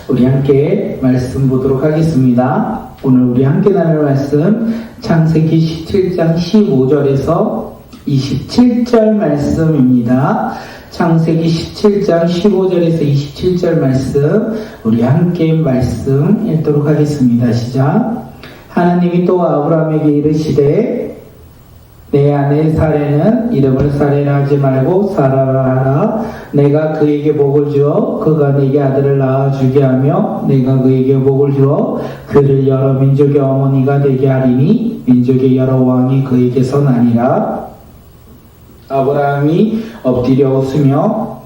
우리 함께 말씀 보도록 하겠습니다. 오늘 우리 함께 나눌 말씀 창세기 17장 15절에서 27절 말씀입니다. 창세기 17장 15절에서 27절 말씀 우리 함께 말씀 읽도록 하겠습니다. 시작. 하나님이 또 아브라함에게 이르시되 내 아내 사레는 이름을 사레라 하지 말고 사라라 하라. 내가 그에게 복을 주어 그가 내게 아들을 낳아주게 하며 내가 그에게 복을 주어 그를 여러 민족의 어머니가 되게 하리니 민족의 여러 왕이 그에게서 나니라. 아브라함이 엎드려 웃으며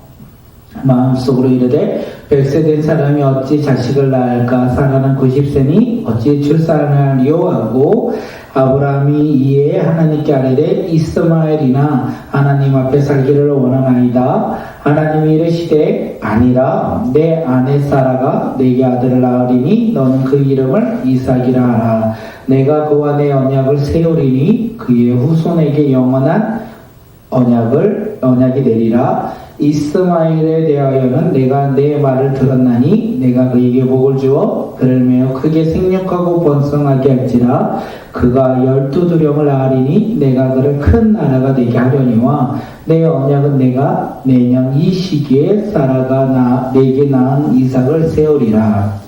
마음속으로 이르되 100세 된 사람이 어찌 자식을 낳을까? 사라는 90세니 어찌 출산을 하리요? 하고 아브라함이 이에 하나님께 아뢰되 이스마엘이나 하나님 앞에 살기를 원하나이다. 하나님이 이르시되 아니라 내 아내 사라가 내게 아들을 낳으리니 너는 그 이름을 이삭이라 하라. 내가 그와 내 언약을 세우리니 그의 후손에게 영원한 언약이 되리라. 이스마엘에 대하여는 내가 내 말을 들었나니 내가 그에게 복을 주어 그를 매우 크게 생육하고 번성하게 할지라. 그가 12두령을 낳으리니 내가 그를 큰 나라가 되게 하려니와 내 언약은 내가 내년 이 시기에 사라가 내게 낳은 이삭을 세우리라.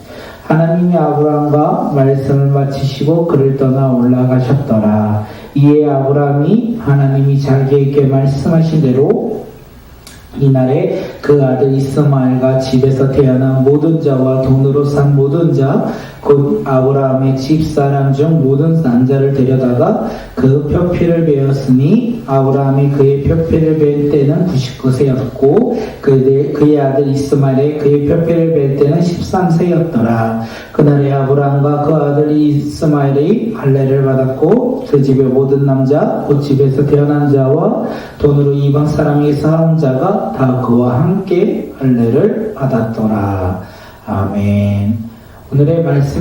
하나님이 아브라함과 말씀을 마치시고 그를 떠나 올라가셨더라. 이에 아브라함이 하나님이 자기에게 말씀하신 대로 이날에 그 아들 이스마엘과 집에서 태어난 모든 자와 돈으로 산 모든 자 곧 아브라함의 집사람 중 모든 남자를 데려다가 그 표피를 베었으니 아브라함이 그의 표피를 벨 때는 99세였고 그의 아들 이스마엘이 그의 표피를 벨 때는 13세였더라. 그날에 아브라함과 그 아들 이스마엘이 할례를 받았고 그 집의 모든 남자 곧 집에서 태어난 자와 돈으로 이방 사람에게서 한 자가 다 그와 함께 할례를 받았더라. 아멘. 오늘의 말씀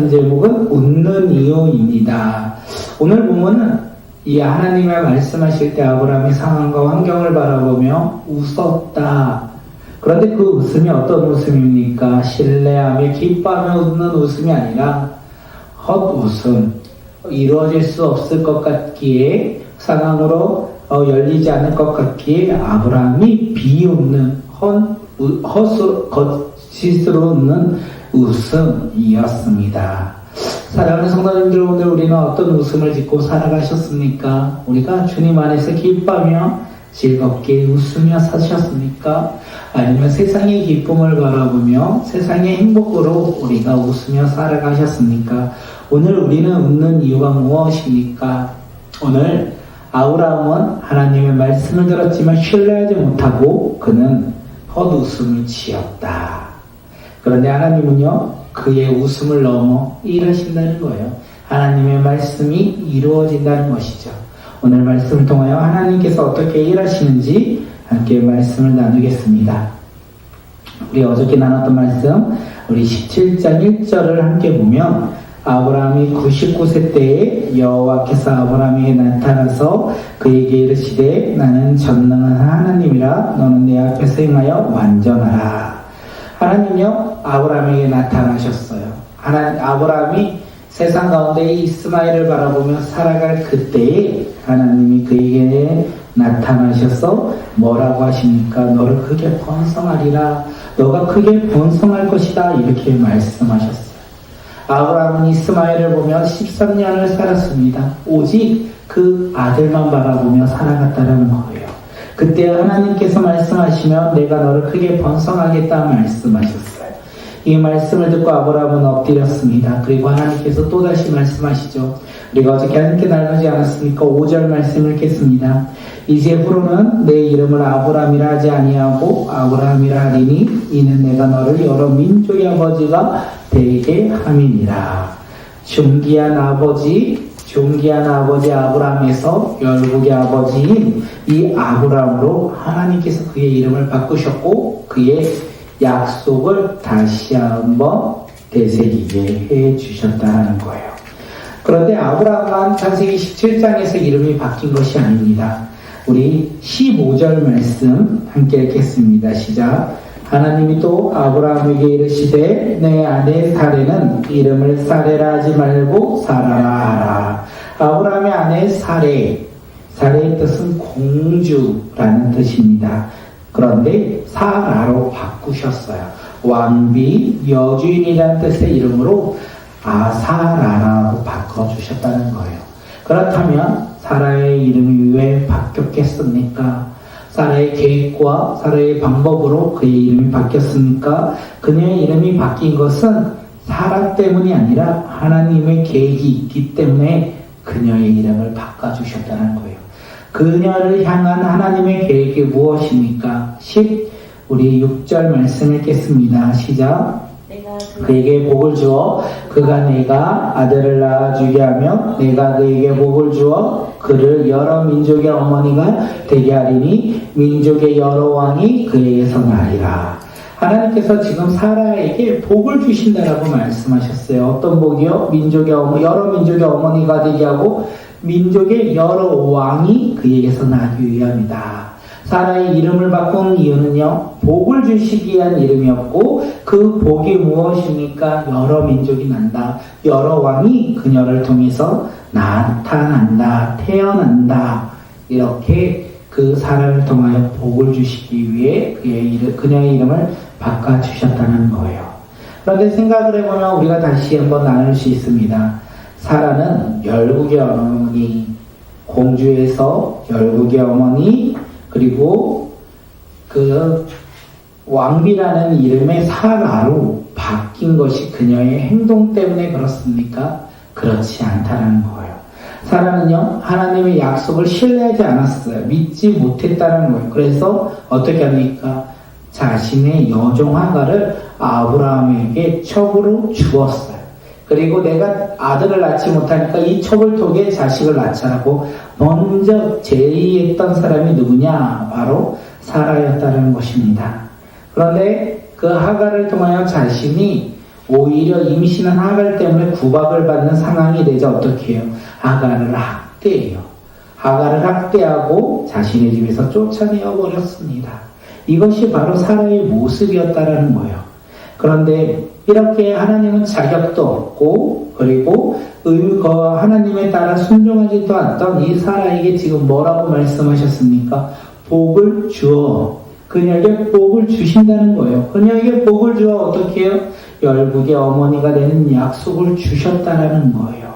제목은 웃는 이유입니다. 오늘 보면은 이 하나님의 말씀하실 때 아브라함이 상황과 환경을 바라보며 웃었다. 그런데 그 웃음이 어떤 웃음입니까? 신뢰하며 기뻐하며 웃는 웃음이 아니라 헛웃음, 이루어질 수 없을 것 같기에 상황으로 열리지 않을 것 같기에 아브라함이 비웃는 거짓으로 웃는 웃음이었습니다. 사랑하는 성도님들, 오늘 우리는 어떤 웃음을 짓고 살아가셨습니까? 우리가 주님 안에서 기뻐하며 즐겁게 웃으며 사셨습니까? 아니면 세상의 기쁨을 바라보며 세상의 행복으로 우리가 웃으며 살아가셨습니까? 오늘 우리는 웃는 이유가 무엇입니까? 오늘 아브라함은 하나님의 말씀을 들었지만 신뢰하지 못하고 그는 헛웃음을 지었다. 그런데 하나님은요, 그의 웃음을 넘어 일하신다는 거예요. 하나님의 말씀이 이루어진다는 것이죠. 오늘 말씀을 통하여 하나님께서 어떻게 일하시는지 함께 말씀을 나누겠습니다. 우리 어저께 나눴던 말씀, 우리 17장 1절을 함께 보면 아브라함이 99세 때에 여호와께서 아브라함에게 나타나서 그에게 이르시되 나는 전능한 하나님이라 너는 내 앞에서 행하여 완전하라. 하나님이요 아브라함에게 나타나셨어요. 아브라함이 세상 가운데 이스마엘을 바라보며 살아갈 그때에 하나님이 그에게 나타나셔서 뭐라고 하십니까? 너를 크게 번성하리라. 너가 크게 번성할 것이다. 이렇게 말씀하셨어요. 아브라함은 이스마엘을 보며 13년을 살았습니다. 오직 그 아들만 바라보며 살아갔다는 거예요. 그때 하나님께서 말씀하시며 내가 너를 크게 번성하겠다 말씀하셨어요. 이 말씀을 듣고 아브라함은 엎드렸습니다. 그리고 하나님께서 또다시 말씀하시죠. 우리가 어저께 함께 나누지 않았습니까? 5절 말씀 읽겠습니다. 이제후로는 내 이름을 아브라함이라 하지 아니하고 아브라함이라 하리니 이는 내가 너를 여러 민족의 아버지가 되게 함이니라. 존귀한 아버지 아브라함에서 열국의 아버지인 이 아브라함으로 하나님께서 그의 이름을 바꾸셨고 그의 약속을 다시 한번 되새기게 해주셨다는 거예요. 그런데 아브라함은 창세기 17장에서 이름이 바뀐 것이 아닙니다. 우리 15절 말씀 함께 읽겠습니다. 시작. 하나님이 또 아브라함에게 이르시되 내 아내 사레는 이름을 사레라 하지 말고 사라라 하라. 아브라함의 아내 사레, 사레의 뜻은 공주라는 뜻입니다. 그런데 사라로 바꾸셨어요. 왕비, 여주인이라는 뜻의 이름으로 사라라고 바꿔주셨다는 거예요. 그렇다면 사라의 이름이 왜 바뀌었겠습니까? 사라의 계획과 사라의 방법으로 그의 이름이 바뀌었습니까? 그녀의 이름이 바뀐 것은 사라 때문이 아니라 하나님의 계획이 있기 때문에 그녀의 이름을 바꿔주셨다는 거예요. 그녀를 향한 하나님의 계획이 무엇입니까? 우리 6절 말씀 읽겠습니다. 시작. 그에게 복을 주어 그가 내가 아들을 낳아주게 하며 내가 그에게 복을 주어 그를 여러 민족의 어머니가 되게 하리니 민족의 여러 왕이 그에게서 나리라. 하나님께서 지금 사라에게 복을 주신다라고 말씀하셨어요. 어떤 복이요? 여러 민족의 어머니가 되게 하고 민족의 여러 왕이 그에게서 나기 위함이다. 사라의 이름을 바꾼 이유는요, 복을 주시기 위한 이름이었고, 그 복이 무엇입니까? 여러 민족이 난다. 여러 왕이 그녀를 통해서 나타난다. 태어난다. 이렇게 그 사라를 통하여 복을 주시기 위해 그녀의 이름을 바꿔주셨다는 거예요. 그런데 생각을 해보면 우리가 다시 한번 나눌 수 있습니다. 사라는 열국의 어머니, 공주에서 열국의 어머니, 그리고 그 왕비라는 이름의 사라로 바뀐 것이 그녀의 행동 때문에 그렇습니까? 그렇지 않다는 거예요. 사라는요, 하나님의 약속을 신뢰하지 않았어요. 믿지 못했다는 거예요. 그래서 어떻게 합니까? 자신의 여종 하가를 아브라함에게 첩으로 주었어요. 그리고 내가 아들을 낳지 못하니까 이 첩을 통해 자식을 낳자라고 먼저 제의했던 사람이 누구냐? 바로 사라였다는 것입니다. 그런데 그 하갈을 통하여 자신이 오히려 임신한 하갈 때문에 구박을 받는 상황이 되자 어떻게 해요? 하갈을 학대해요. 하갈을 학대하고 자신의 집에서 쫓아내어 버렸습니다. 이것이 바로 사라의 모습이었다라는 거예요. 그런데 이렇게 하나님은 자격도 없고 그리고 하나님에 따라 순종하지도 않던 이 사라에게 지금 뭐라고 말씀하셨습니까? 복을 주어 그녀에게 복을 주신다는 거예요. 그녀에게 복을 주어 어떻게 해요? 열국의 어머니가 되는 약속을 주셨다는 거예요.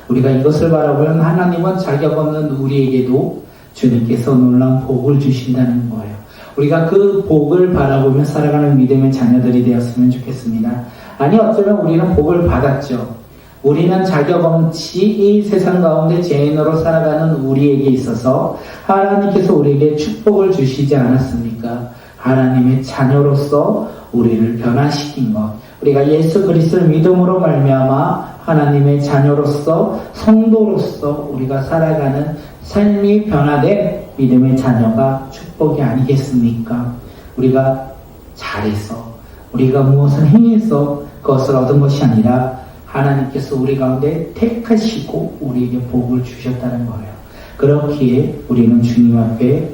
우리가 이것을 바라보면 하나님은 자격 없는 우리에게도 주님께서 놀라운 복을 주신다는 거예요. 우리가 그 복을 바라보며 살아가는 믿음의 자녀들이 되었으면 좋겠습니다. 아니 어쩌면 우리는 복을 받았죠. 우리는 자격 없이 이 세상 가운데 죄인으로 살아가는 우리에게 있어서 하나님께서 우리에게 축복을 주시지 않았습니까? 하나님의 자녀로서 우리를 변화시킨 것, 우리가 예수 그리스도를 믿음으로 말미암아 하나님의 자녀로서 성도로서 우리가 살아가는 삶이 변화된 믿음의 자녀가 축복이 아니겠습니까? 우리가 잘해서 우리가 무엇을 행해서 그것을 얻은 것이 아니라 하나님께서 우리 가운데 택하시고 우리에게 복을 주셨다는 거예요. 그렇기에 우리는 주님 앞에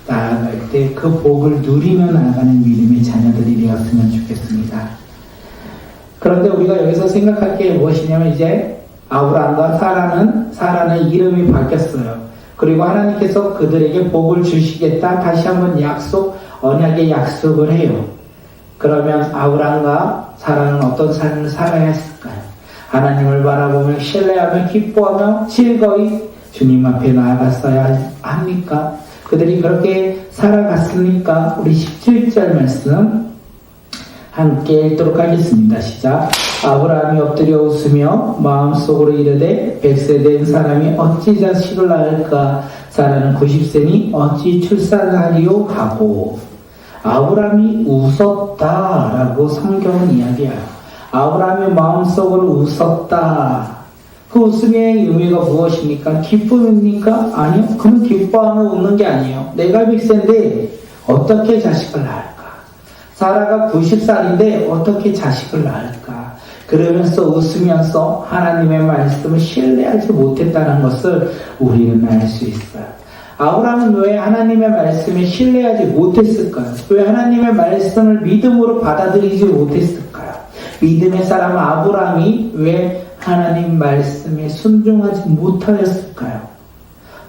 나아갈 때 그 복을 누리며 나아가는 믿음의 자녀들이 되었으면 좋겠습니다. 그런데 우리가 여기서 생각할 게 무엇이냐면 이제 아브라함과 사라는 이름이 바뀌었어요. 그리고 하나님께서 그들에게 복을 주시겠다 다시 한번 언약의 약속을 해요. 그러면 아브라함과 사라는 어떤 삶을 살아야 했을까요? 하나님을 바라보며 신뢰하며 기뻐하며 즐거이 주님 앞에 나아갔어야 합니까? 그들이 그렇게 살아갔습니까? 우리 17절 말씀 함께 읽도록 하겠습니다. 시작. 아브라함이 엎드려 웃으며 마음속으로 이르되 100세 된 사람이 어찌 자식을 낳을까? 사라는 90세니 어찌 출산하리요? 하고 아브라함이 웃었다라고 성경은 이야기해요. 아브라함이 마음속으로 웃었다. 그 웃음의 의미가 무엇입니까? 기쁨입니까? 아니요. 그는 기뻐하며 웃는 게 아니에요. 내가 100세인데 어떻게 자식을 낳을까? 사라가 90살인데 어떻게 자식을 낳을까? 그러면서 웃으면서 하나님의 말씀을 신뢰하지 못했다는 것을 우리는 알 수 있어요. 아브라함은 왜 하나님의 말씀에 신뢰하지 못했을까요? 왜 하나님의 말씀을 믿음으로 받아들이지 못했을까요? 믿음의 사람 아브라함이 왜 하나님 말씀에 순종하지 못하였을까요?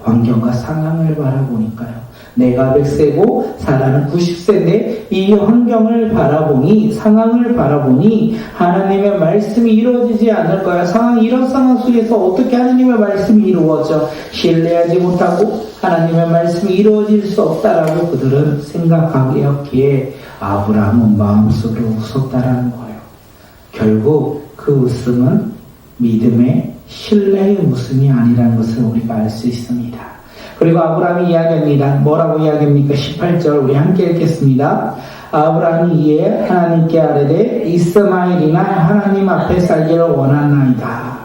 환경과 상황을 바라보니까요. 내가 100세고 사라는 90세인데 이 환경을 바라보니, 상황을 바라보니 하나님의 말씀이 이루어지지 않을 거야. 이런 상황 속에서 어떻게 하나님의 말씀이 이루어져? 신뢰하지 못하고 하나님의 말씀이 이루어질 수 없다라고 그들은 생각하기에 아브라함은 마음속으로 웃었다라는 거예요. 결국 그 웃음은 믿음의 신뢰의 웃음이 아니라는 것을 우리가 알 수 있습니다. 그리고 아브라함이 이야기합니다. 뭐라고 이야기합니까? 18절 우리 함께 읽겠습니다. 아브라함이 이에 하나님께 아뢰되 이스마엘이나 하나님 앞에 살기를 원하나이다.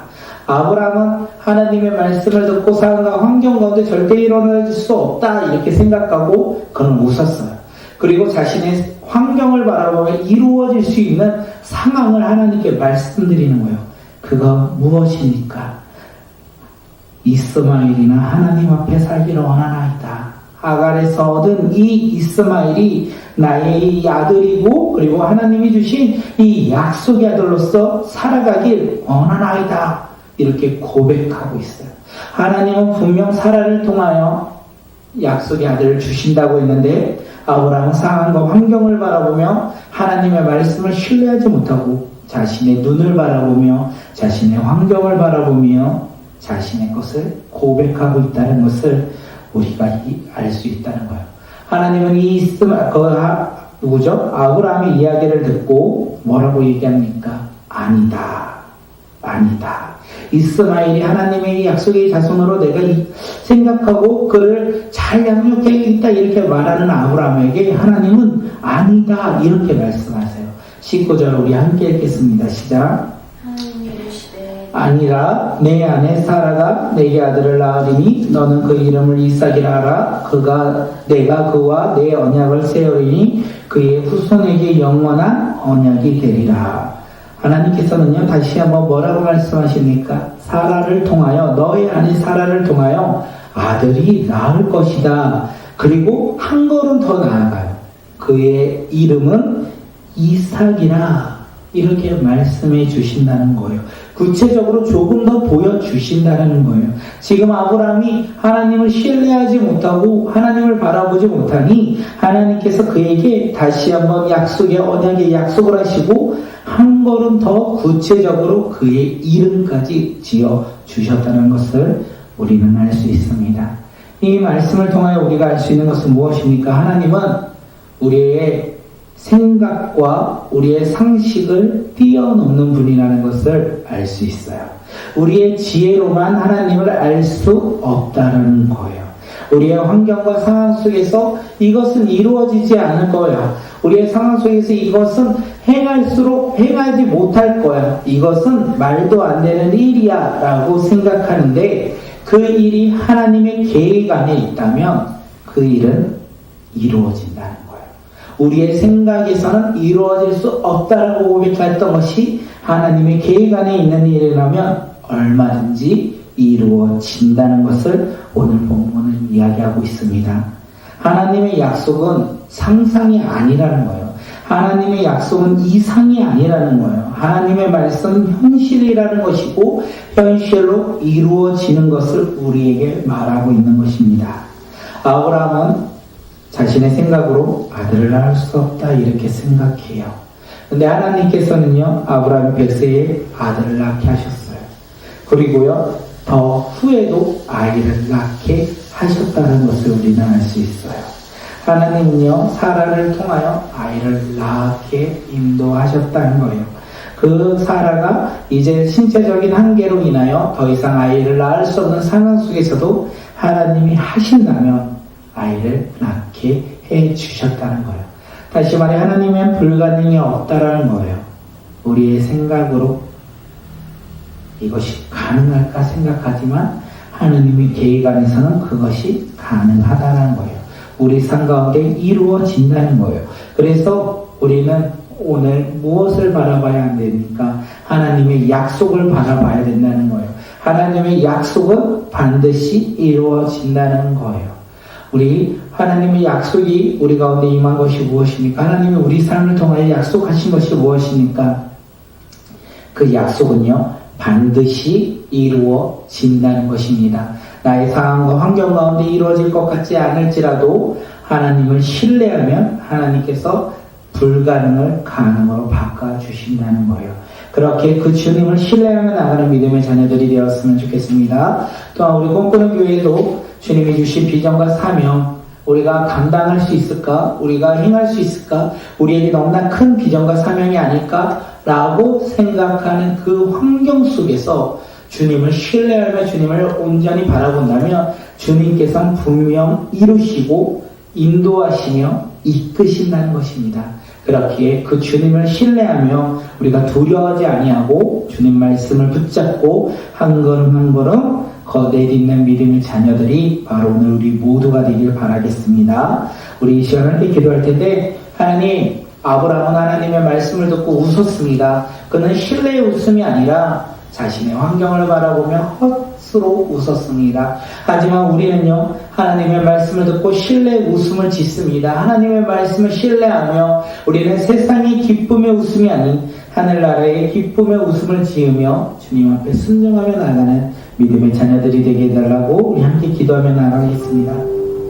아브라함은 하나님의 말씀을 듣고 상황과 환경 가운데 절대 일어날 수 없다 이렇게 생각하고 그는 웃었어요. 그리고 자신의 환경을 바라보며 이루어질 수 있는 상황을 하나님께 말씀드리는 거예요. 그가 무엇입니까? 이스마엘이나 하나님 앞에 살기를 원하나이다. 아갈에서 얻은 이 이스마엘이 나의 아들이고 그리고 하나님이 주신 이 약속의 아들로서 살아가길 원하나이다. 이렇게 고백하고 있어요. 하나님은 분명 사라를 통하여 약속의 아들을 주신다고 했는데 아브라함은 상황과 환경을 바라보며 하나님의 말씀을 신뢰하지 못하고 자신의 눈을 바라보며 자신의 환경을 바라보며 자신의 것을 고백하고 있다는 것을 우리가 알 수 있다는 거예요. 하나님은 누구죠? 아브라함의 이야기를 듣고 뭐라고 얘기합니까? 아니다. 이스마엘이 하나님의 약속의 자손으로 내가 생각하고 그를 잘 양육해야겠다 이렇게 말하는 아브라함에게 하나님은 아니다 이렇게 말씀하세요. 19절 우리 함께 읽겠습니다. 시작. 아니라 내 아내 사라가 내게 아들을 낳으리니 너는 그 이름을 이삭이라 하라. 내가 그와 내 언약을 세우리니 그의 후손에게 영원한 언약이 되리라. 하나님께서는요 다시 한번 뭐라고 말씀하십니까? 사라를 통하여 너의 아내 사라를 통하여 아들이 낳을 것이다. 그리고 한 걸음 더 나아가요. 그의 이름은 이삭이라 이렇게 말씀해 주신다는 거예요. 구체적으로 조금 더 보여주신다는 거예요. 지금 아브라함이 하나님을 신뢰하지 못하고 하나님을 바라보지 못하니 하나님께서 그에게 다시 한번 약속의 언약의 약속을 하시고 한 걸음 더 구체적으로 그의 이름까지 지어 주셨다는 것을 우리는 알 수 있습니다. 이 말씀을 통하여 우리가 알 수 있는 것은 무엇입니까? 하나님은 우리의 생각과 우리의 상식을 뛰어넘는 분이라는 것을 알 수 있어요. 우리의 지혜로만 하나님을 알 수 없다는 거예요. 우리의 환경과 상황 속에서 이것은 이루어지지 않을 거야. 우리의 상황 속에서 이것은 행할수록 행하지 못할 거야. 이것은 말도 안 되는 일이야 라고 생각하는데 그 일이 하나님의 계획 안에 있다면 그 일은 이루어진다는 거예요. 우리의 생각에서는 이루어질 수 없다라고 고백했던 것이 하나님의 계획 안에 있는 일이라면 얼마든지 이루어진다는 것을 오늘 본문은 이야기하고 있습니다. 하나님의 약속은 상상이 아니라는 거예요. 하나님의 약속은 이상이 아니라는 거예요. 하나님의 말씀은 현실이라는 것이고 현실로 이루어지는 것을 우리에게 말하고 있는 것입니다. 아브라함은 자신의 생각으로 아들을 낳을 수 없다 이렇게 생각해요. 근데 하나님께서는요 아브라함이 100세에 아들을 낳게 하셨어요. 그리고요 더 후에도 아이를 낳게 하셨다는 것을 우리는 알 수 있어요. 하나님은요 사라를 통하여 아이를 낳게 인도하셨다는 거예요. 그 사라가 이제 신체적인 한계로 인하여 더 이상 아이를 낳을 수 없는 상황 속에서도 하나님이 하신다면 아이를 낳게 해주셨다는 거예요. 다시 말해 하나님은 불가능이 없다라는 거예요. 우리의 생각으로 이것이 가능할까 생각하지만 하나님의 계획 안에서는 그것이 가능하다는 거예요. 우리 삶 가운데 이루어진다는 거예요. 그래서 우리는 오늘 무엇을 바라봐야 안 됩니까? 하나님의 약속을 바라봐야 된다는 거예요. 하나님의 약속은 반드시 이루어진다는 거예요. 우리 하나님의 약속이 우리 가운데 임한 것이 무엇입니까? 하나님이 우리 삶을 통하여 약속하신 것이 무엇입니까? 그 약속은요, 반드시 이루어진다는 것입니다. 나의 상황과 환경 가운데 이루어질 것 같지 않을지라도 하나님을 신뢰하면 하나님께서 불가능을 가능으로 바꿔주신다는 거예요. 그렇게 그 주님을 신뢰하며 나가는 믿음의 자녀들이 되었으면 좋겠습니다. 또한 우리 꿈꾸는 교회도 주님이 주신 비전과 사명, 우리가 감당할 수 있을까? 우리가 행할 수 있을까? 우리에게 너무나 큰 비전과 사명이 아닐까? 라고 생각하는 그 환경 속에서 주님을 신뢰하며 주님을 온전히 바라본다면 주님께서는 분명 이루시고 인도하시며 이끄신다는 것입니다. 그렇기에 그 주님을 신뢰하며 우리가 두려워하지 아니하고 주님 말씀을 붙잡고 한 걸음 한 걸음 내딛는 믿음의 자녀들이 바로 오늘 우리 모두가 되길 바라겠습니다. 우리 이 시간을 함께 기도할 텐데, 하나님, 아브라함은 하나님의 말씀을 듣고 웃었습니다. 그는 신뢰의 웃음이 아니라 자신의 환경을 바라보며 헛수로 웃었습니다. 하지만 우리는요, 하나님의 말씀을 듣고 신뢰의 웃음을 짓습니다. 하나님의 말씀을 신뢰하며 우리는 세상의 기쁨의 웃음이 아닌 하늘나라의 기쁨의 웃음을 지으며 주님 앞에 순종하며 나가는 믿음의 자녀들이 되게 해달라고 우리 함께 기도하며 나가겠습니다.